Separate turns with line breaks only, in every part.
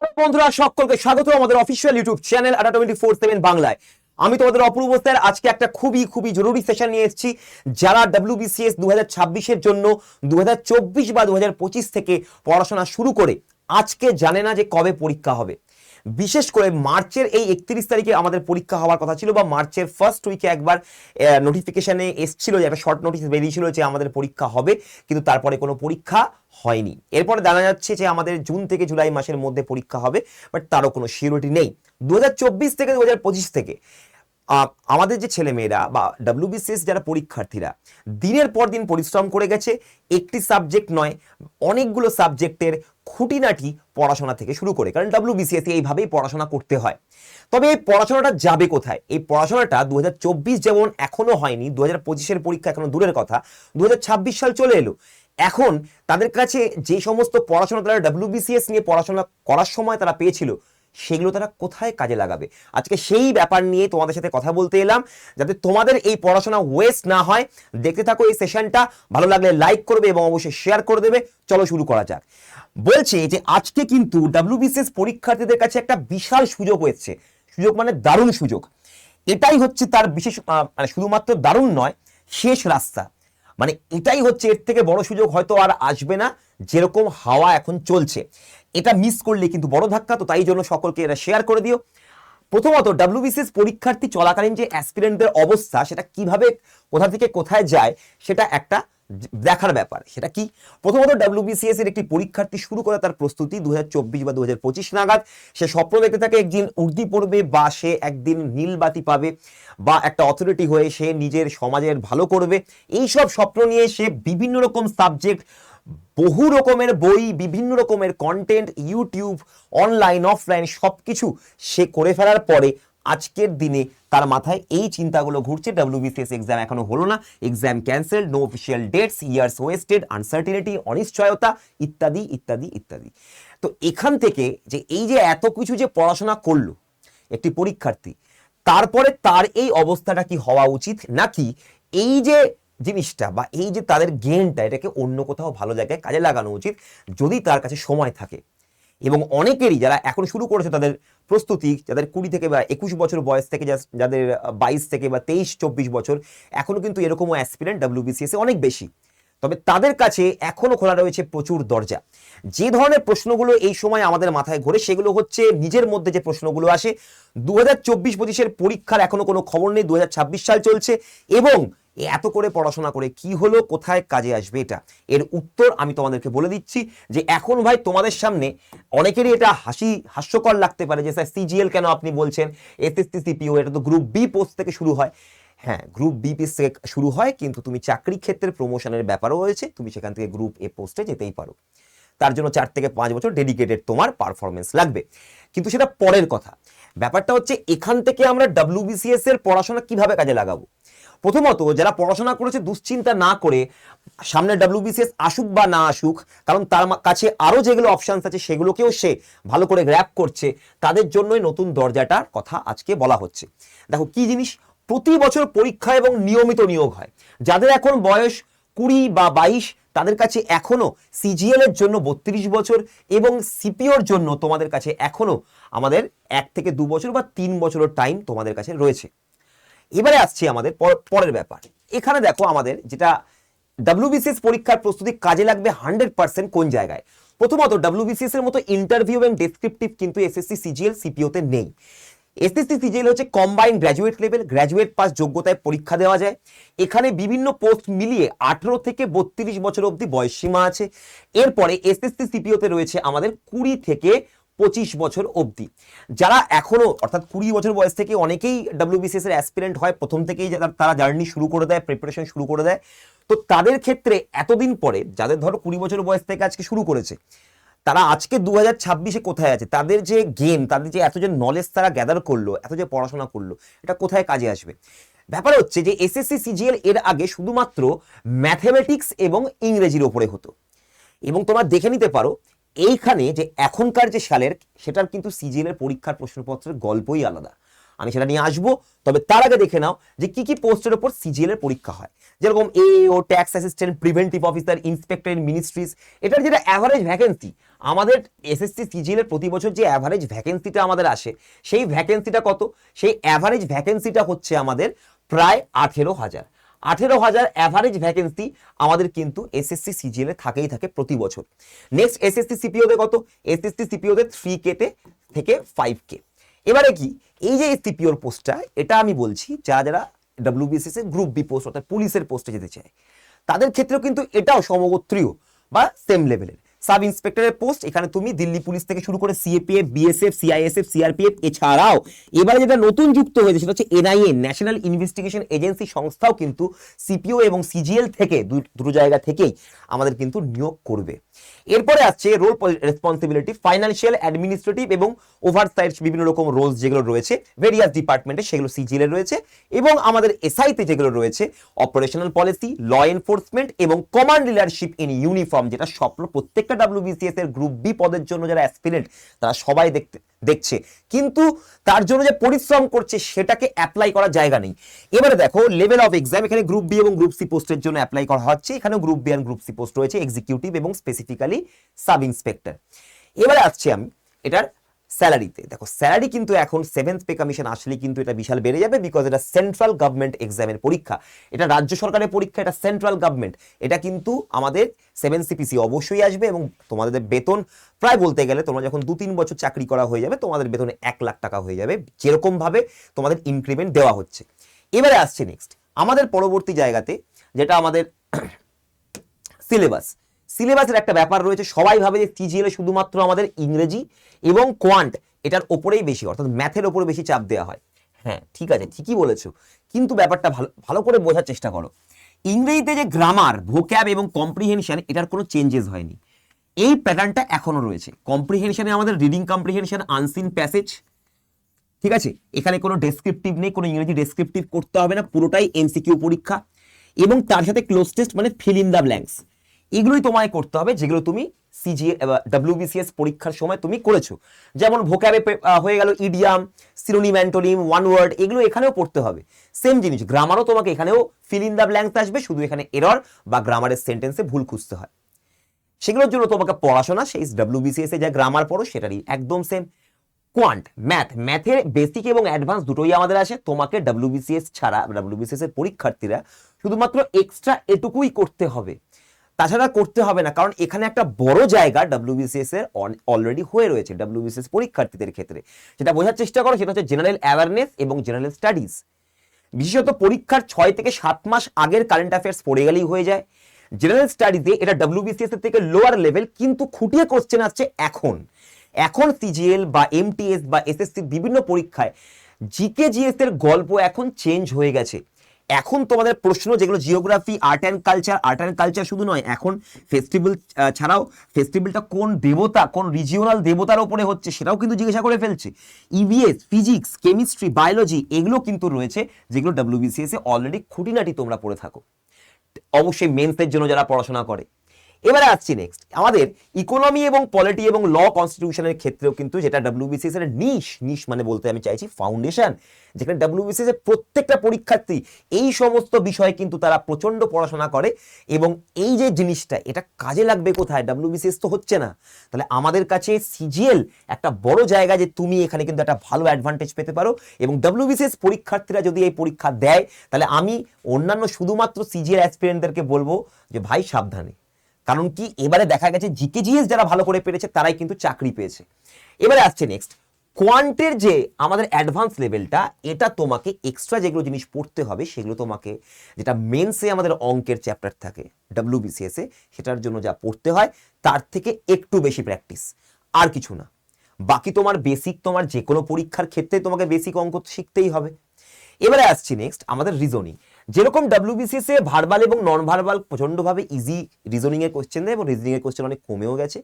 বন্ধুরা সকলকে স্বাগত আমাদের অফিসিয়াল ইউটিউব চ্যানেল আড্ডা 24/7 বাংলায়। আমি তোমাদের অপূর্ব স্যার আজকে একটা খুবই জরুরি সেশন নিয়ে এসেছি। যারা WBCS 2026 এর জন্য 2024 বা 2025 থেকে পড়াশোনা শুরু করে আজকে জানে না যে কবে পরীক্ষা হবে। বিশেষ করে মার্চের এই 31 তারিখে আমাদের পরীক্ষা হওয়ার কথা ছিল, বা মার্চের ফার্স্ট উইকে একবার নোটিফিকেশনে এসেছিল যে একটা শর্ট নোটিস বেরিয়েছিল যে আমাদের পরীক্ষা হবে, কিন্তু তারপরে কোনো পরীক্ষা হয়নি। এরপরে জানা যাচ্ছে যে আমাদের জুন থেকে জুলাই মাসের মধ্যে পরীক্ষা হবে, বাট তারও কোনো সিওরিটি নেই। 2024 থেকে 2025 থেকে আমাদের যে ছেলেমেয়েরা বা WBCS যারা পরীক্ষার্থীরা দিনের পর দিন পরিশ্রম করে গেছে, একটি সাবজেক্ট নয় অনেকগুলো সাবজেক্টের খুঁটিনাটি পড়াশোনা থেকে শুরু করে, কারণ WBCS এইভাবেই পড়াশোনা করতে হয়। তবে এই পড়াশোনাটা যাবে কোথায়? এই পড়াশোনাটা 2024 যেমন এখনো হয়নি, 2025-এর পরীক্ষা এখনো দূরের কথা, 2026 সাল চলে এলো। এখন তাদের কাছে যে সমস্ত পড়াশোনা তারা WBCS নিয়ে পড়াশোনা করার সময় তারা পেয়েছিল, সেগুলো তারা কোথায় কাজে লাগাবে? আজকে সেই ব্যাপার নিয়ে তোমাদের সাথে কথা বলতে এলাম, যাতে তোমাদের এই পড়াশোনা ওয়েস্ট না হয়। দেখতে থাকো এই সেশনটা, ভালো লাগলে লাইক করবে এবং অবশ্যই শেয়ার করে দেবে। চলো শুরু করা যাক। বলছে যে আজকে কিন্তু WBCS পরীক্ষার্থীদের কাছে একটা বিশাল সুযোগ হয়েছে। সুযোগ মানে দারুণ সুযোগ। এটাই হচ্ছে তার বিশেষ, মানে শুধুমাত্র দারুণ নয়, শেষ রাস্তা। মানে এটাই হচ্ছে, এর থেকে বড় সুযোগ হয়তো আর আসবে না, যেরকম হাওয়া এখন চলছে। এটা মিস করলে কিন্তু বড় ধাক্কা। তো তাই জন্য সকলকে এটা শেয়ার করে দিও। প্রথমত WBCS পরীক্ষার্থী চলাকালীন যে অ্যাসপিরেন্টদের অবস্থা, সেটা কিভাবে কোথা থেকে কোথায় যায় সেটা একটা দেখার ব্যাপার। সেটা কি? প্রথমত WBCS এর একটি পরীক্ষার্থী শুরু করে তার প্রস্তুতি 2024 বা 2025 নাগাদ। সে স্বপ্ন দেখতে থাকে একদিন উর্দি পড়বে, বা সে একদিন নীলবাতি পাবে, বা একটা অথরিটি হয়ে সে নিজের সমাজের ভালো করবে। এইসব স্বপ্ন নিয়ে সে বিভিন্ন রকম সাবজেক্ট, বহু রকমের বই, বিভিন্ন রকমের কন্টেন্ট, ইউটিউব, অনলাইন অফলাইন সবকিছু সে করে ফেলার পরে আজকের দিনে তার মাথায় এই চিন্তাগুলো ঘুরছে, WBCS এক্সাম এখনো হলো না, exam cancelled, no official dates, years wasted, uncertainty, অনিশ্চয়তা, ইত্যাদি ইত্যাদি ইত্যাদি। তো এখান থেকে যে এই যে এত কিছু যে পড়াশোনা করলো একটি পরীক্ষার্থী, তারপরে তার এই অবস্থাটা কি হওয়া উচিত, নাকি এই যে জিনিসটা বা এই যে তাদের জ্ঞানটা, এটাকে অন্য কোথাও ভালো জায়গায় কাজে লাগানো উচিত যদি তার কাছে সময় থাকে? এবং অনেকেরই যারা এখন শুরু করেছে তাদের প্রস্তুতি, যাদের 20 থেকে বা 21 বছর বয়স থেকে, যাদের 22 থেকে বা 23-24 বছর, এখনো কিন্তু এরকমও অ্যাসপিরেন্ট WBCS অনেক বেশি। তবে তাদের কাছে এখনো খোলা রয়েছে প্রচুর দরজা। যে ধরনের প্রশ্নগুলো এই সময় আমাদের মাথায় ঘোরে, সেগুলো হচ্ছে নিজের মধ্যে যে প্রশ্নগুলো আসে। 2024-25-এর পরীক্ষার এখনো কোনো খবর নেই, 2026 সাল চলছে, এবং এত করে পড়াশোনা করে কি হলো, কোথায় কাজে আসবে এটা? এর উত্তর আমি তোমাদেরকে বলে দিচ্ছি যে এখন ভাই তোমাদের সামনে অনেকেরই এটা হাস্যকর লাগতে পারে যে স্যার CGL কেন আপনি বলছেন, SSC CPO এটা তো গ্রুপ বি পোস্ট থেকে শুরু হয়। হ্যাঁ, গ্রুপ বি পোস্ট থেকে শুরু হয়, কিন্তু তুমি চাকরি ক্ষেত্রে প্রমোশনের ব্যাপারও রয়েছে, তুমি সেখান থেকে গ্রুপ এ পোস্টে যেতেই পারো। তার জন্য 4 থেকে 5 বছর ডেডিকেটেড তোমার পারফরমেন্স লাগবে, কিন্তু সেটা পরের কথা। ব্যাপারটা হচ্ছে এখান থেকে আমরা WBCS এর পড়াশোনা কিভাবে কাজে লাগাবো। প্রথমত, যারা পড়াশোনা করেছে দুশ্চিন্তা না করে, সামনে WBCS আসুক বা না আসুক, কারণ তার কাছে আরো যেগুলো অপশনস আছে সেগুলোকেও সে ভালো করে গ্র্যাব করছে, তাদের জন্যই নতুন দরজাটার কথা আজকে বলা হচ্ছে। দেখো কি জিনিস, প্রতি বছর পরীক্ষা এবং নিয়মিত নিয়োগ হয়। যাদের এখন বয়স 20 বা 22, তাদের কাছে এখনো CGL এর জন্য 32 বছর, এবং CPOর জন্য তোমাদের কাছে এখনো আমাদের 1 থেকে 2 বছর বা 3 বছরের টাইম তোমাদের কাছে রয়েছে। এবারে আসছি আমাদের পরের ব্যাপার। এখানে দেখো আমাদের যেটা WBCS পরীক্ষার প্রস্তুতি কাজে লাগবে 100% কোন জায়গায়। প্রথমত, WBCS এর মতো ইন্টারভিউ এবং ডেসক্রিপটিভ কিন্তু SSC CGL CPO তে নেই। SSC CGL হচ্ছে combined graduate level, graduate pass যোগ্যতায় পরীক্ষা দেওয়া যায়। এখানে বিভিন্ন পোস্ট মিলিয়ে 18 থেকে 32 বছর অবধি বয়স সীমা আছে। এরপরে SSC CPO তে রয়েছে আমাদের 20 থেকে 25 বছর অবধি। যারা এখনো অর্থাৎ 20 বছর বয়স থেকে অনেকেই WBCS এর অ্যাসপিরেন্ট হয়, প্রথম থেকেই তারা জার্নি শুরু করে দেয়, প্রিপারেশন শুরু করে দেয়। তো তাদের ক্ষেত্রে এতদিন পরে, যাদের ধরো 20 বছর বয়স থেকে আজকে শুরু করেছে, তারা আজকে 2026-এ কোথায় আছে? তাদের যে গেম, তাদের যে এত যে নলেজ তারা গ্যাদার করলো, এত যে পড়াশোনা করলো, এটা কোথায় কাজে আসবে? ব্যাপার হচ্ছে যে SSC CGL এর আগে শুধুমাত্র ম্যাথমেটিক্স এবং ইংরেজির ওপরে হতো, এবং তোমরা দেখে নিতে পারো এইখানে যে এখনকার যে সালের, সেটার কিন্তু CGL এর পরীক্ষার প্রশ্নপত্রের গল্পই আলাদা। আমি সেটা নিয়ে আসবো। তবে তার আগে দেখে নাও যে কি কি পোস্টের উপর সিজিএল এর পরীক্ষা হয়, যেরকম এও, tax assistant, preventive officer, inspector in ministries. এটার যেটা অ্যাভারেজ ভ্যাকেন্সি, আমাদের এসএসসি সিজিএল এর প্রতি বছর যে অ্যাভারেজ ভ্যাকেন্সিটা আমাদের আসে, সেই ভ্যাকেন্সিটা কত? সেই অ্যাভারেজ ভ্যাকেন্সিটা হচ্ছে আমাদের প্রায় 18,000। 18,000 অ্যাভারেজ ভ্যাকেন্সি আমাদের কিন্তু এসএসসি সিজিএল এ থাকেই থাকে প্রতি বছর। নেক্সট এসএসসি সিপিওতে কত? এসএসসি সিপিওতে 3K থেকে 5K। এবারে কি এই যে সিপিওর পোস্টটা, এটা আমি বলছি যারা যারা ডব্লিউবিসিএস এর গ্রুপ বি পোস্ট অর্থাৎ পুলিশের পোস্টে যেতে চায়, তাদের ক্ষেত্রেও কিন্তু এটাও সমগোত্রীয় বা সেম লেভেলের। সাব ইন্সপেক্টরের পোস্ট, এখানে তুমি দিল্লি পুলিশ থেকে শুরু করে সিএপিএফ, বিএসএফ, সিআইএসএফ, সিআরপিএফ, এছাড়াও এবারে যেটা নতুন যুক্ত হয়েছে সেটা হচ্ছে এনআইএ, ন্যাশনাল ইনভেস্টিগেশন এজেন্সি সংস্থাও কিন্তু সিপিও এবং সিজিএল থেকে দুটো জায়গা থেকেই আমাদের কিন্তু নিয়োগ করবে। এরপরে আসছে রোল রেসপন্সিবিলিটি, ফাইন্যান্সিয়াল, অ্যাডমিনিস্ট্রেটিভ এবং ওভারসাইট বিভিন্ন রকম রোলস যেগুলো রয়েছে ভেরিয়াস ডিপার্টমেন্টে, সেগুলো সিজিএল এ রয়েছে। এবং আমাদের এসআইতে যেগুলো রয়েছে অপারেশনাল পলিসি, ল এনফোর্সমেন্ট এবং কমান্ড লিডারশিপ ইন ইউনিফর্ম, যেটা স্বপ্ন প্রত্যেকটা ডব্লিউবিসিএস এর গ্রুপ বি পদের জন্য যারা অ্যাসপিরেন্ট তারা সবাই দেখছে, কিন্তু তার জন্য যে পরিশ্রম করছে সেটাকে অ্যাপ্লাই করার জায়গা নেই। এবারে দেখো লেভেল অফ এক্সাম, এখানে গ্রুপ বি এবং গ্রুপ সি পোস্টের জন্য অ্যাপ্লাই করা হচ্ছে, এখানেও গ্রুপ বি আর গ্রুপ সি পোস্ট রয়েছে, এক্সিকিউটিভ এবং স্পেসিফিক্যালি সাব ইন্সপেক্টর। এবারে আসছি আমি এটার স্যালারিতে। দেখো স্যালারি কিন্তু এখন 7th পে কমিশন আসলে কিন্তু এটা বিশাল বেড়ে যাবে, বিকজ এটা সেন্ট্রাল গভর্নমেন্ট এক্সামের পরীক্ষা, এটা রাজ্য সরকারের পরীক্ষা, এটা সেন্ট্রাল গভর্নমেন্ট, এটা কিন্তু আমাদের 7CPC অবশ্যই আসবে। এবং তোমাদের বেতন প্রায় বলতে গেলে তোমরা যখন 2-3 বছর চাকরি করা হয়ে যাবে তোমাদের বেতন 1 লাখ টাকা হয়ে যাবে, যেরকম ভাবে তোমাদের ইনক্রিমেন্ট দেওয়া হচ্ছে। এবারে আসছে নেক্সট আমাদের পরবর্তী জায়গাতে, যেটা আমাদের সিলেবাসের একটা ব্যাপার রয়েছে। সবাই ভাবে যে সিজিএল এ শুধুমাত্র আমাদের ইংরেজি এবং কোয়ান্ট এটার ওপরেই বেশি, অর্থাৎ ম্যাথের ওপরে বেশি চাপ দেওয়া হয়। হ্যাঁ ঠিক আছে, ঠিকই বলেছো, কিন্তু ব্যাপারটা ভালো করে বোঝার চেষ্টা করো। ইংরেজিতে যে গ্রামার, ভোক্যাব এবং কম্প্রিহেনশন, এটার কোনো চেঞ্জেস হয়নি, এই প্যাটার্নটা এখনো রয়েছে। কম্প্রিহেনশনে আমাদের রিডিং কম্প্রিহেনশন, আনসিন প্যাসেজ, ঠিক আছে, এখানে কোনো ডেসক্রিপটিভ নেই, কোনো ইংরেজি ডেসক্রিপটিভ করতে হবে না, পুরোটাই এমসিকিউ পরীক্ষা। এবং তার সাথে ক্লোজ টেস্ট মানে ফিল ইন দ্য ব্ল্যাঙ্কস, এগুলোই তোমায় করতে হবে যেগুলো তুমি সিজিএ ডব্লিউবিসিএস পরীক্ষার সময় তুমি করেছো। যেমন ভোক্যাবে হয়ে গেল idiom, synonym, antonym, one word, এগুলো এখানেও পড়তে হবে। সেম জিনিস গ্রামারও তোমাকে এখানেও ফিল ইন দ্য ব্ল্যাঙ্কস আসবে, শুধু এখানে এরর বা গ্রামারের সেন্টেন্সে ভুল খুঁজতে হয়। সেগুলোর জন্য তোমাকে পড়াশোনা সেই ডব্লিউবিসিএস এ যা গ্রামার পড়ো সেটারই একদম সেম। কোয়ান্ট, ম্যাথের বেসিক এবং অ্যাডভান্স দুটোই আমাদের আসে। তোমাকে ডব্লিউবিসিএস ছাড়া, ডব্লিউবিসিএস এর পরীক্ষার্থীরা শুধুমাত্র এক্সট্রা এটুকুই করতে হবে, তাছাড়া করতে হবে না, কারণ এখানে একটা বড় জায়গা ডব্লিউবিসিএস এর অলরেডি হয়ে রয়েছে ডব্লিউবিসিএস পরীক্ষার্থীদের ক্ষেত্রে। যেটা বোঝার চেষ্টা করো সেটা হচ্ছে জেনারেল অ্যাওয়ারনেস এবং জেনারেল স্টাডিজ। বিশেষত পরীক্ষার 6 থেকে 7 মাস আগের কারেন্ট অ্যাফেয়ার্স পড়ে গেলেই হয়ে যায়। জেনারেল স্টাডিজে এটা ডব্লিউবিসিএস এর থেকে লোয়ার লেভেল, কিন্তু খুঁটিয়ে কোশ্চেন আসছে এখন সিজিএল বা এমটিএস বা এসএসসি বিভিন্ন পরীক্ষায় জিকে জিএস এর গল্প এখন চেঞ্জ হয়ে গেছে। এখন তোমাদের প্রশ্ন যেগুলো জিওগ্রাফি, আর্ট অ্যান্ড কালচার শুধু নয়, এখন ফেস্টিভ্যাল ছাড়াও ফেস্টিভ্যালটা কোন দেবতা, কোন রিজিওনাল দেবতার উপরে হচ্ছে সেটাও কিন্তু জিজ্ঞাসা করে ফেলছে। ইভিএস, ফিজিক্স, কেমিস্ট্রি, বায়োলজি এগুলো কিন্তু রয়েছে, যেগুলো ডব্লিউবিসিএস এ অলরেডি খুঁটিনাটি তোমরা পড়ে থাকো, অবশ্যই মেন্সের জন্য যারা পড়াশোনা করে। এবারে আসছি নেক্সট আমাদের ইকোনমি এবং পলিটি এবং ল কনস্টিটিউশনের ক্ষেত্রেও কিন্তু, যেটা ডব্লিউবিসিএস এর নিশ মানে বলতে আমি চাইছি ফাউন্ডেশন, যেখানে ডব্লিউবিসিএস এর প্রত্যেকটা পরীক্ষার্থী এই সমস্ত বিষয়ে কিন্তু তারা প্রচন্ড পড়াশোনা করে। এবং এই যে জিনিসটা এটা কাজে লাগবে কোথায়, ডব্লিউবিসিএস তো হচ্ছে না, তাহলে আমাদের কাছে সিজিএল একটা বড় জায়গা, যে তুমি এখানে কিন্তু একটা ভালো অ্যাডভান্টেজ পেতে পারো। এবং ডব্লিউবিসিএস পরীক্ষার্থীরা যদি এই পরীক্ষা দেয়, তাহলে আমি অন্যান্য শুধুমাত্র সিজিএল অ্যাসপিরেন্টদেরকে বলবো যে ভাই সাবধানে, কারণ কি এবারে দেখা গেছে জিকে জিএস যারা ভালো করে পেরেছে তারাই কিন্তু চাকরি পেয়েছে। এবারে আসছে নেক্সট কোয়ান্টের যে আমাদের অ্যাডভান্স লেভেলটা, এটা তোমাকে এক্সট্রা যেগুলো জিনিস পড়তে হবে সেগুলো তোমাকে, যেটা মেন্সে আমাদের অঙ্কের চ্যাপ্টার থাকে ডব্লিউবিসিএস এ, সেটার জন্য যা পড়তে হয় তার থেকে একটু বেশি প্র্যাকটিস, আর কিছু না। বাকি তোমার বেসিক, তোমার যে কোনো পরীক্ষার ক্ষেত্রে তোমাকে বেসিক অঙ্ক শিখতেই হবে। এবারে আসছি নেক্সট আমাদের রিজনিং। যেরকম ডব্লিউবিসিএস এ ভার্বাল এবং নন ভার্বাল প্রচন্ডভাবে ইজি রিজনিং এর কোশ্চেন দেয় এবং রিজনিং এর কোশ্চেন অনেক কমেও গেছে,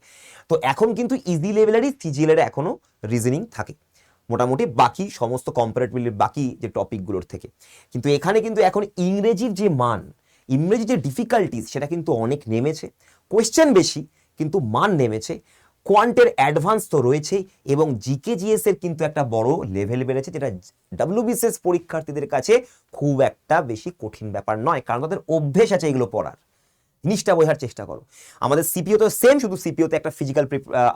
তো এখন কিন্তু ইজি লেভেলেরই সিজিএল এর এখনো রিজনিং থাকে মোটামুটি বাকি সমস্ত কম্পারেটিভলি বাকি যে টপিকগুলোর থেকে। কিন্তু এখানে কিন্তু এখন ইংরেজির যে মান, ইংরেজির যে ডিফিকাল্টিস সেটা কিন্তু অনেক নেমেছে, কোশ্চেন বেশি কিন্তু মান নেমেছে। কোয়ান্টের অ্যাডভান্স তো রয়েছেই, এবং জিকে জিএস এর কিন্তু একটা বড় লেভেল বেড়েছে, যেটা ডাব্লিউবিসিএস পরীক্ষার্থীদের কাছে খুব একটা বেশি কঠিন ব্যাপার নয়, কারণ তাদের অভ্যেস আছে এগুলো পড়ার। জিনিসটা বোঝার চেষ্টা করো। আমাদের সিপিও তো সেম, শুধু সিপিওতে একটা ফিজিক্যাল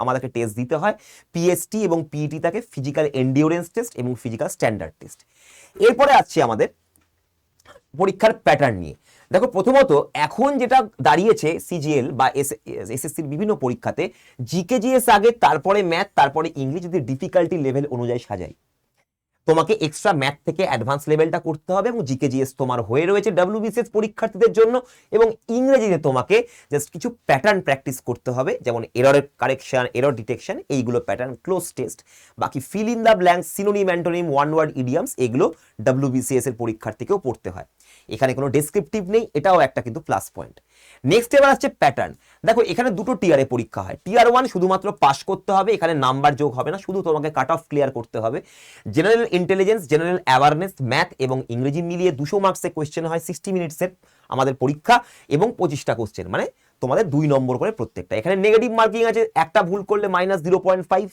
আমাদেরকে টেস্ট দিতে হয়। পিএসটি এবং পিইটি থাকে ফিজিক্যাল এন্ডিওরেন্স টেস্ট এবং ফিজিক্যাল স্ট্যান্ডার্ড টেস্ট। এরপরে আসছে আমাদের পরীক্ষার প্যাটার্ন নিয়ে। দেখো, প্রথমত এখন যেটা দাঁড়িয়েছে সিজিএল বা এসএসসির বিভিন্ন পরীক্ষাতে, জিকে জিএস আগে, তারপরে ম্যাথ, তারপরে ইংলিশ, যদি ডিফিকাল্টি লেভেল অনুযায়ী সাজাই, তোমাকে এক্সট্রা ম্যাথ থেকে অ্যাডভান্স লেভেলটা করতে হবে, এবং জিকে জিএস তোমার হয়ে রয়েছে ডাব্লিউবিসিএস পরীক্ষার্থীদের জন্য, এবং ইংরেজিতে তোমাকে জাস্ট কিছু প্যাটার্ন প্র্যাকটিস করতে হবে, যেমন এররের কারেকশন, এরর ডিটেকশন, এইগুলো প্যাটার্ন, ক্লোজ টেস্ট। বাকি fill in the blank, synonym, antonym, one word idioms, এগুলো ডাব্লিউবিসিএস এর পরীক্ষার্থীকেও পড়তে হয়। এখানে কোনো ডেসক্রিপটিভ নেই, এটাও একটা কিন্তু প্লাস পয়েন্ট। নেক্সট এবার আসছে প্যাটার্ন। দেখো, এখানে দুটো টিয়ারে পরীক্ষা হয়। টিয়ার 1 শুধুমাত্র পাস করতে হবে, এখানে নাম্বার যোগ হবে না, শুধু তোমাকে কাট অফ ক্লিয়ার করতে হবে। General intelligence, general awareness, math এবং ইংরেজি মিলিয়ে 200 মার্কসের কোয়েশ্চেন হয়, 60 মিনিটসের আমাদের পরীক্ষা, এবং 25টা কোয়েশ্চেন, মানে তোমাদের 2 নম্বর করে প্রত্যেকটা। এখানে নেগেটিভ মার্কিং আছে, একটা ভুল করলে -0.5।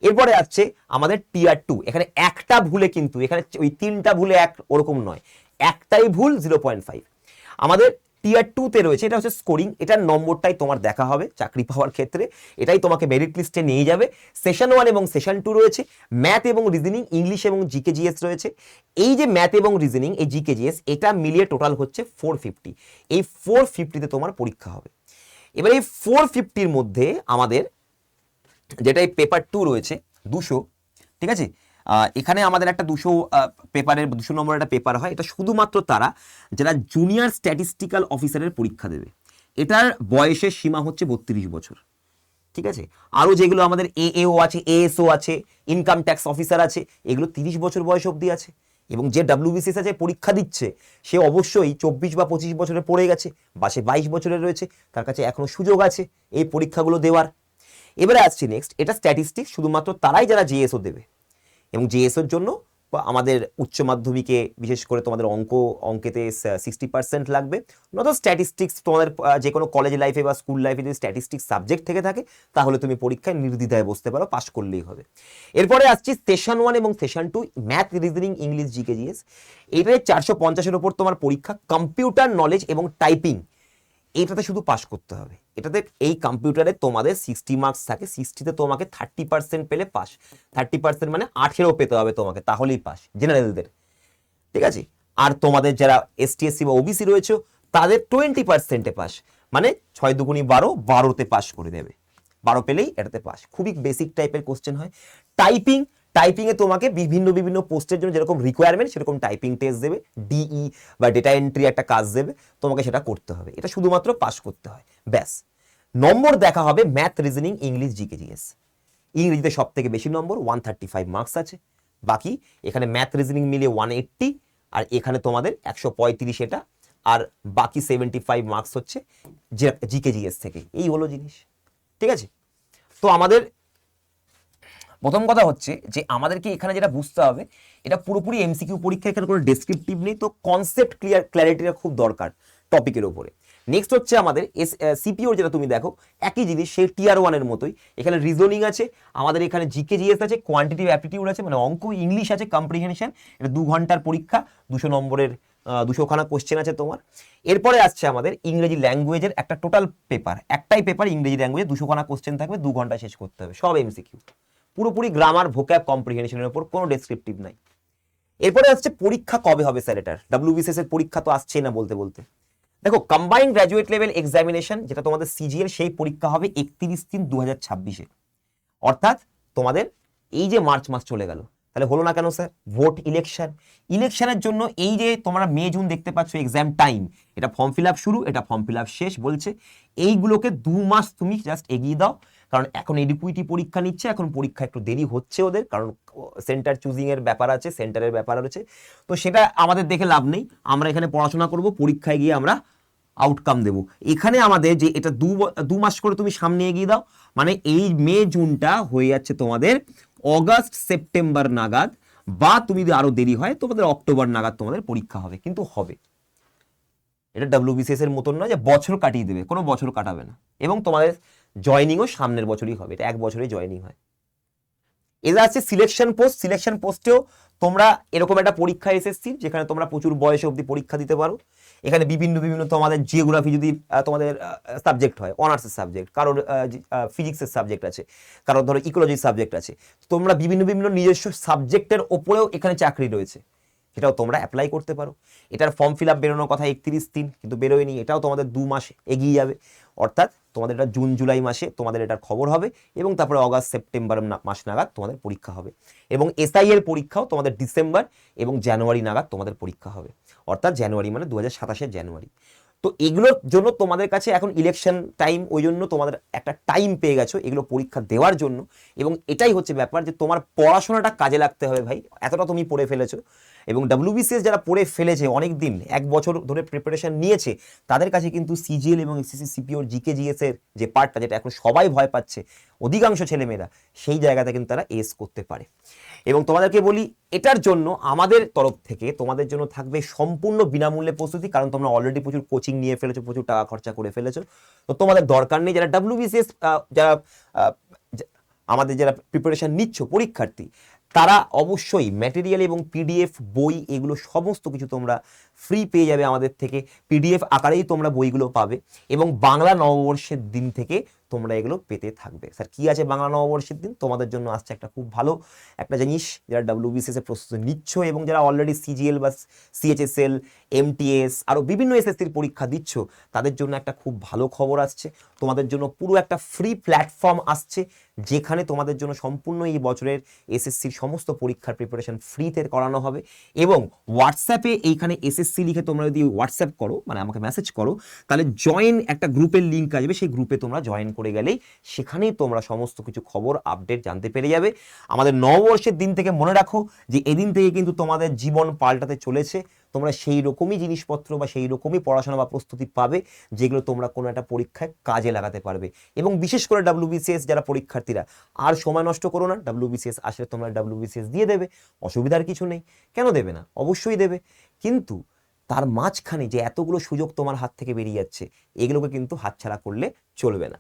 এরপরে আসছে আমাদের টিয়ার 2। এখানে একটা ভুলে কিন্তু, এখানে ওই 3টা ভুলে এক ওরকম নয়, একটাই ভুল 0.5। আমাদের টিয়ার 2-তে রয়েছে, এটা হচ্ছে স্কোরিং, এটার নম্বরটাই তোমার দেখা হবে চাকরি পাওয়ার ক্ষেত্রে, এটাই তোমাকে মেরিট লিস্টে নিয়ে যাবে। সেশন 1 এবং সেশন 2 রয়েছে, ম্যাথ এবং রিজনিং, ইংলিশ এবং জিকে জিএস রয়েছে। এই যে ম্যাথ এবং রিজনিং, এই জিকে জিএস, এটা মিলিয়ে টোটাল হচ্ছে 450। এই 450-তে তোমার পরীক্ষা হবে। এবার এই 450-র মধ্যে আমাদের যেটা এই পেপার 2 রয়েছে 200, ঠিক আছে, এখানে আমাদের একটা 200 পেপারের 200 নম্বরের একটা পেপার হয়। এটা শুধুমাত্র তারা যারা জুনিয়র স্ট্যাটিস্টিক্যাল অফিসারের পরীক্ষা দেবে। এটার বয়সের সীমা হচ্ছে 32 বছর, ঠিক আছে। আরও যেগুলো আমাদের এএও আছে, এএসও আছে, ইনকাম ট্যাক্স অফিসার আছে, এগুলো 30 বছর বয়স অবধি আছে। এবং যে ডাব্লিউবিসিএস আছে পরীক্ষা দিচ্ছে, সে অবশ্যই 24 বা 25 বছরে পড়ে গেছে, বা সে 22 বছরের রয়েছে, তার কাছে এখনো সুযোগ আছে এই পরীক্ষাগুলো দেওয়ার। এবারে আসছি নেক্সট, এটা স্ট্যাটিস্টিক্স, শুধুমাত্র তারাই যারা জিএসও দেবে। এবং জিএসওর জন্য আমাদের উচ্চ মাধ্যমিকে বিশেষ করে তোমাদের অঙ্কেতে 60% লাগবে। নয়তো স্ট্যাটিস্টিক্স তোমাদের যে কোনো কলেজ লাইফে বা স্কুল লাইফে যদি স্ট্যাটিস্টিক্স সাবজেক্ট থেকে থাকে, তাহলে তুমি পরীক্ষায় নির্দ্বিধায় বসতে পারো, পাশ করলেই হবে। এরপরে আসছি সেশন 1 এবং session 2, math, reasoning, English, GK GS. এইটাতে 450-এর ওপর তোমার পরীক্ষা। কম্পিউটার নলেজ এবং টাইপিং, এটাতে শুধু পাস করতে হবে। এটাতে এই কম্পিউটারে তোমাদের 60 মার্কস থাকে, 60-তে তোমাকে 30% পেলে পাস। 30% মানে 18 পেতে হবে তোমাকে, তাহলেই পাস জেনারেলদের, ঠিক আছে। আর তোমাদের যারা এসটি এসসি বা ওবিসি রয়েছে, তাদের 20%-এ পাস, মানে 6 দুগুণী 12, 12তে পাস করে দেবে। 12 পেলেই এটাতে পাস। খুবই বেসিক টাইপের কোশ্চেন হয়। টাইপিং, টাইপিংয়ে তোমাকে বিভিন্ন পোস্টের জন্য যেরকম রিকোয়ারমেন্ট, সেরকম টাইপিং টেস্ট দেবে, ডিই বা ডেটা এন্ট্রি একটা কাজ দেবে, তোমাকে সেটা করতে হবে। এটা শুধুমাত্র পাস করতে হয়, ব্যাস। নম্বর দেখা হবে math, reasoning, English, GK GS. ইংরেজিতে সব থেকে বেশি নম্বর, 135 মার্কস আছে। বাকি এখানে ম্যাথ, রিজনিং মিলিয়ে 180, আর এখানে তোমাদের 135 এটা, আর বাকি 75 মার্কস হচ্ছে জিকে জিএস থেকে। এই হলো জিনিস, ঠিক আছে। তো আমাদের প্রথম কথা হচ্ছে যে আমাদেরকে এখানে যেটা বুঝতে হবে, এটা পুরোপুরি এমসিকিউ পরীক্ষা, এখানে কোনো ডেসক্রিপটিভ নেই, তো কনসেপ্ট ক্ল্যারিটিটা খুব দরকার টপিকের উপরে। নেক্সট হচ্ছে আমাদের সিপিওর, যেটা তুমি দেখো একই জিনিস, সেই টিয়ার 1-এর মতোই। এখানে রিজনিং আছে, আমাদের এখানে জিকে জিএস আছে, কোয়ান্টিটিভ অ্যাপটিটিউড আছে, মানে অঙ্ক, ইংলিশ আছে, কম্প্রিহেনশন। এটা 2 ঘন্টার পরীক্ষা, 200 নম্বরের 200খানা কোশ্চেন আছে তোমার। এরপরে আসছে আমাদের ইংরেজি ল্যাঙ্গুয়েজের একটা টোটাল পেপার, একটাই পেপার ইংরেজি ল্যাঙ্গুয়েজে, 200খানা কোশ্চেন থাকবে, 2 ঘন্টা শেষ করতে হবে, সব এমসিকিউ, পুরোপুরি গ্রামার, ভোক্যাব, কম্প্রিহেনশনের উপর, কোনো ডেসক্রিপটিভ নাই। এরপরে আসছে পরীক্ষা কবে হবে স্যার এটার। ডাব্লিউবিসিএস এর পরীক্ষা তো আসছে না বলতে বলতে। দেখো, কম্বাইন্ড গ্র্যাজুয়েট লেভেল এক্সামিনেশন, যেটা তোমাদের সিজিএল, সেই পরীক্ষা হবে 31/3/2026-এ। অর্থাৎ তোমাদের এই যে মার্চ মাস চলে গেল, তাহলে হলো না কেন স্যার? ভোট, ইলেকশনের জন্য এই যে তোমরা মে জুন দেখতে পাচ্ছ এক্সাম টাইম, এটা ফর্ম ফিল আপ শুরু, এটা ফর্ম ফিল আপ শেষ বলছে। এইগুলোকে 2 মাস তুমি জাস্ট এগিয়ে দাও, কারণ এখন এডিকুইটি পরীক্ষা নিচ্ছে, এখন পরীক্ষা একটু দেরি হচ্ছে ওদের, কারণ সেন্টার চুজিং এর ব্যাপার আছে, সেন্টারের ব্যাপার আছে। তো সেটা আমাদের দেখে লাভ নেই, আমরা এখানে পড়াশোনা করব, পরীক্ষায় গিয়ে আমরা আউটকাম দেব। এখানে আমাদের যে এটা 2 মাস করে তুমি সামনে এগিয়ে দাও, মানে এই মে জুনটা হয়ে যাচ্ছে তোমাদের অগাস্ট সেপ্টেম্বর নাগাদ, বা তুমি যদি আরো দেরি হয় তোমাদের অক্টোবর নাগাদ তোমাদের পরীক্ষা হবে, কিন্তু হবে। এটা ডাব্লিউবিসিএস এর মতন নয় যে বছর কাটিয়ে দেবে, কোনো বছর কাটাবে না। এবং তোমাদের জয়নিংও সামনের বছরই হবে, এটা 1 বছরে জয়নিং হয়। এরা আছে সিলেকশন পোস্ট। সিলেকশন পোস্টেও তোমরা এরকম একটা পরীক্ষা এসএসসি, যেখানে তোমরা প্রচুর বয়স অবধি পরীক্ষা দিতে পারো। এখানে বিভিন্ন বিভিন্ন তোমাদের জিওগ্রাফি যদি তোমাদের সাবজেক্ট হয়, অনার্সের সাবজেক্ট, কারোর ফিজিক্সের সাবজেক্ট আছে, কারোর ধরো ইকোলজির সাবজেক্ট আছে, তোমরা বিভিন্ন বিভিন্ন নিজস্ব সাবজেক্টের ওপরেও এখানে চাকরি রয়েছে, সেটাও তোমরা অ্যাপ্লাই করতে পারো। এটার ফর্ম ফিল আপ বেরোনোর কথা 31 দিন, কিন্তু বেরোয়নি, এটাও তোমাদের 2 মাস এগিয়ে যাবে। অর্থাৎ তোমাদের এটা জুন জুলাই মাসে তোমাদের এটার খবর হবে, এবং তারপরে অগাস্ট সেপ্টেম্বর মাস নাগাদ তোমাদের পরীক্ষা হবে, এবং এসআই এর পরীক্ষাও তোমাদের ডিসেম্বর এবং জানুয়ারি নাগাদ তোমাদের পরীক্ষা হবে। অর্থাৎ জানুয়ারি মানে 2027 জানুয়ারি। তো এগুলোর জন্য তোমাদের কাছে এখন ইলেকশন টাইম, ওই জন্য তোমাদের একটা টাইম পেয়ে গেছো এগুলো পরীক্ষা দেওয়ার জন্য। এবং এটাই হচ্ছে ব্যাপার যে তোমার পড়াশোনাটা কাজে লাগতে হবে ভাই, এতটা তুমি পড়ে ফেলেছো। এবং WBCS যারা পড়ে ফেলেছে অনেক দিন, 1 বছর ধরে প্রিপারেশন নিয়েছে, তাদের কাছে কিন্তু সিজিএল এবং এসএসসি সিপিওর জিকে জিএস এর যে পার্টটা, যেটা এখন সবাই ভয় পাচ্ছে অধিকাংশ ছেলেমেয়েরা, সেই জায়গাতে কিন্তু তারা এস করতে পারে। এবং তোমাদেরকে বলি, এটার জন্য আমাদের তরফ থেকে তোমাদের জন্য থাকবে সম্পূর্ণ বিনামূল্যে প্রস্তুতি, কারণ তোমরা অলরেডি প্রচুর কোচিং নিয়ে ফেলেছো, প্রচুর টাকা খরচা করে ফেলেছো। তো তোমাদের দরকার নেই, যারা WBCS যারা আমাদের যারা প্রিপারেশন নিচ্ছ পরীক্ষার্থী, তারা অবশ্যই ম্যাটেরিয়াল এবং পিডিএফ বই এগুলো সমস্ত কিছু তোমরা ফ্রি পেয়ে যাবে আমাদের থেকে। পিডিএফ আকারেই তোমরা বইগুলো পাবে, এবং বাংলা নববর্ষের দিন থেকে তোমরা এগুলো পেতে থাকবে। স্যার কি আছে বাংলা নববর্ষের দিন? তোমাদের জন্য আসছে একটা খুব ভালো একটা জিনিস, যারা WBCS এর প্রস্তুতি নিচ্ছ এবং যারা অলরেডি সিজিএল বা CHSL, MTS আরও বিভিন্ন এসএসসির পরীক্ষা দিচ্ছ, তাদের জন্য একটা খুব ভালো খবর আসছে। তোমাদের জন্য পুরো একটা ফ্রি প্ল্যাটফর্ম আসছে, যেখানে তোমাদের জন্য সম্পূর্ণ এই বছরের এসএসসির সমস্ত পরীক্ষার প্রিপারেশন ফ্রিতে করানো হবে। এবং হোয়াটসঅ্যাপে এইখানে এসএসসি লিখে তোমরা যদি হোয়াটসঅ্যাপ করো, মানে আমাকে মেসেজ করো, তাহলে জয়েন একটা গ্রুপের লিঙ্ক আসবে, সেই গ্রুপে তোমরা জয়েন করে গেলেই সেখানেই তোমরা সমস্ত কিছু খবর আপডেট জানতে পেরে যাবে। আমাদের নববর্ষের দিন থেকে মনে রাখো যে এদিন থেকে কিন্তু তোমাদের জীবন পাল্টাতে চলেছে। তোমরা সেই রকমই জিনিসপত্র বা সেই রকমই পড়াশোনা বা প্রস্তুতি পাবে, যেগুলো তোমরা কোনো একটা পরীক্ষায় কাজে লাগাতে পারবে। এবং বিশেষ করে WBCS যারা পরীক্ষার্থীরা, আর সময় নষ্ট করো না। WBCS আসলে তোমরা WBCS দিয়ে দেবে, অসুবিধার কিছু নেই। কেন দেবে না? অবশ্যই দেবে। কিন্তু তার মাঝখানে যে এতগুলো সুযোগ তোমার হাত থেকে বেরিয়ে যাচ্ছে, এগুলোকে কিন্তু হাতছাড়া করলে চলবে না।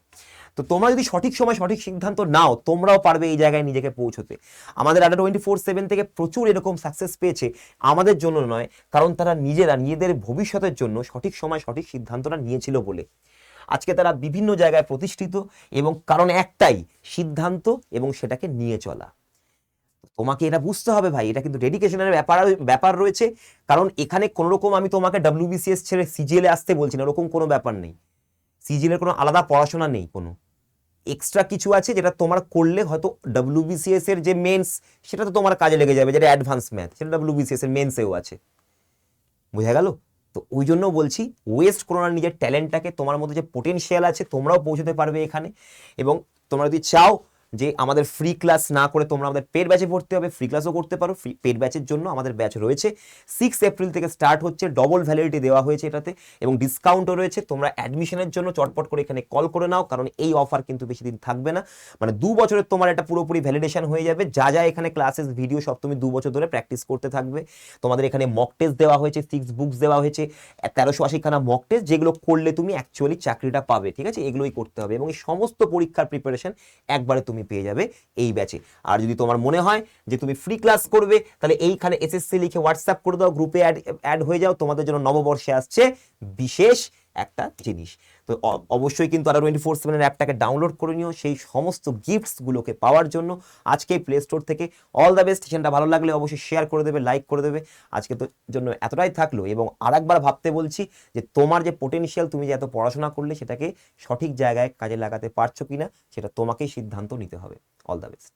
তো তোমরা যদি সঠিক সময় সঠিক সিদ্ধান্ত নাও, তোমরাও পারবে এই জায়গায় নিজেকে পৌঁছতে। আমাদের আড্ডা 24/7 থেকে প্রচুর এরকম সাকসেস পেয়েছে, আমাদের জন্য নয়, কারণ তারা নিজেরা নিজেদের ভবিষ্যতের জন্য সঠিক সময় সঠিক সিদ্ধান্তটা নিয়েছিল বলে আজকে তারা বিভিন্ন জায়গায় প্রতিষ্ঠিত। এবং কারণ একটাই, সিদ্ধান্ত এবং সেটাকে নিয়ে চলা। তোমাকে এটা বুঝতে হবে ভাই, এটা কিন্তু ডেডিকেশনের ব্যাপার রয়েছে। কারণ এখানে কোনো রকম আমি তোমাকে WBCS ছেড়ে সিজিএলে আসতে বলছি না, এরকম কোনো ব্যাপার নেই। সিজিএলের কোনো আলাদা পড়াশোনা নেই, কোনো এক্সট্রা কিছু আছে যেটা তোমার করলে হয়তো WBCS এর যে মেন্স, সেটা তো তোমার কাজে লেগে যাবে, যেটা অ্যাডভান্স ম্যাথ, সেটা WBCS এর মেন্সেও আছে। বোঝা গেল? তো ওই জন্য বলছি, ওয়েস্ট করো না নিজের ট্যালেন্টটাকে। তোমার মধ্যে যে পোটেনশিয়াল আছে, তোমরাও পৌঁছতে পারবে এখানে। এবং তোমরা যদি চাও যে আমাদের ফ্রি ক্লাস না করে তোমরা আমাদের পেড ব্যাচে ভর্তি হবে, ফ্রি ক্লাসও করতে পারো। পেড ব্যাচের জন্য আমাদের ব্যাচ রয়েছে, 6 এপ্রিল থেকে স্টার্ট হচ্ছে, ডবল ভ্যালিডিটি দেওয়া হয়েছে এটাতে, এবং ডিসকাউন্টও রয়েছে। তোমরা অ্যাডমিশনের জন্য চটপট করে এখানে কল করে নাও, কারণ এই অফার কিন্তু বেশি দিন থাকবে না। মানে 2 বছরের তোমার এটা পুরোপুরি ভ্যালিডেশন হয়ে যাবে। যা যা এখানে ক্লাসেস ভিডিও সব তুমি 2 বছর ধরে প্র্যাকটিস করতে থাকবে। তোমাদের এখানে মক টেস্ট দেওয়া হয়েছে, 6 বুকস দেওয়া হয়েছে, 1380 খানা মক টেস্ট, যেগুলো করলে তুমি অ্যাকচুয়ালি চাকরিটা পাবে। ঠিক আছে, এগুলোই করতে হবে, এবং এই সমস্ত পরীক্ষার প্রিপারেশন একবারে তুমি পেয়ে যাবে এই ব্যাচে। আর যদি তোমার মনে হয় যে তুমি ফ্রি ক্লাস করবে, তাহলে এইখানে এসএসসি লিখে হোয়াটসঅ্যাপ করে দাও, গ্রুপে অ্যাড হয়ে যাও। তোমাদের জন্য নববর্ষে আসছে বিশেষ একটা জিনিস। তো অবশ্যই কিন্তু আড্ডা 24/7 এর অ্যাপটাকে ডাউনলোড করে নিও সেই সমস্ত গিফটসগুলোকে পাওয়ার জন্য আজকে প্লে স্টোর থেকে। All the best. সেশনটা ভালো লাগলে অবশ্যই শেয়ার করে দেবে, লাইক করে দেবে। আজকে তো জন্য এতটাই থাকলো, এবং আরেকবার ভাবতে বলছি যে তোমার যে পোটেনশিয়াল, তুমি যে এত পড়াশোনা করলে, সেটাকে সঠিক জায়গায় কাজে লাগাতে পারছো কিনা, সেটা তোমাকেই সিদ্ধান্ত নিতে হবে। All the best.